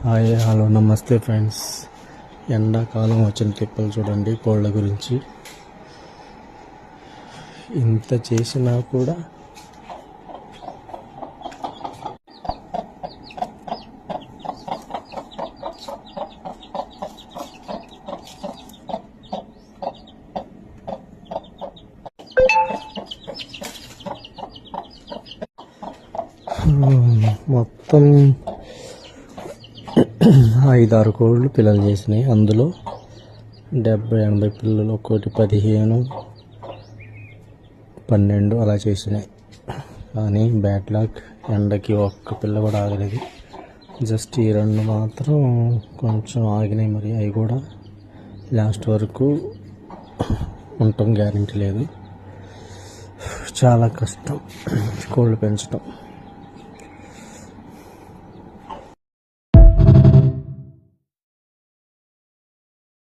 Hi hello నమస్తే friends. ఎండాకాలం వచ్చిన తిప్పలు చూడండి. కోళ్ళ గురించి ఇంత చేసినా కూడా మొత్తం 5-6 కోళ్ళు పిల్లలు చేసినాయి. అందులో 70-80 పిల్లలు, ఒక్కోటి 15-12 అలా చేసినాయి. కానీ బ్యాడ్ లక్, ఎండకి ఒక్క పిల్ల కూడా ఆగలేదు. జస్ట్ ఈ 2 మాత్రం కొంచెం ఆగినాయి. మరి అవి కూడా లాస్ట్ వరకు ఉండటం గ్యారెంటీ లేదు. చాలా కష్టం కోళ్ళు పెంచడం.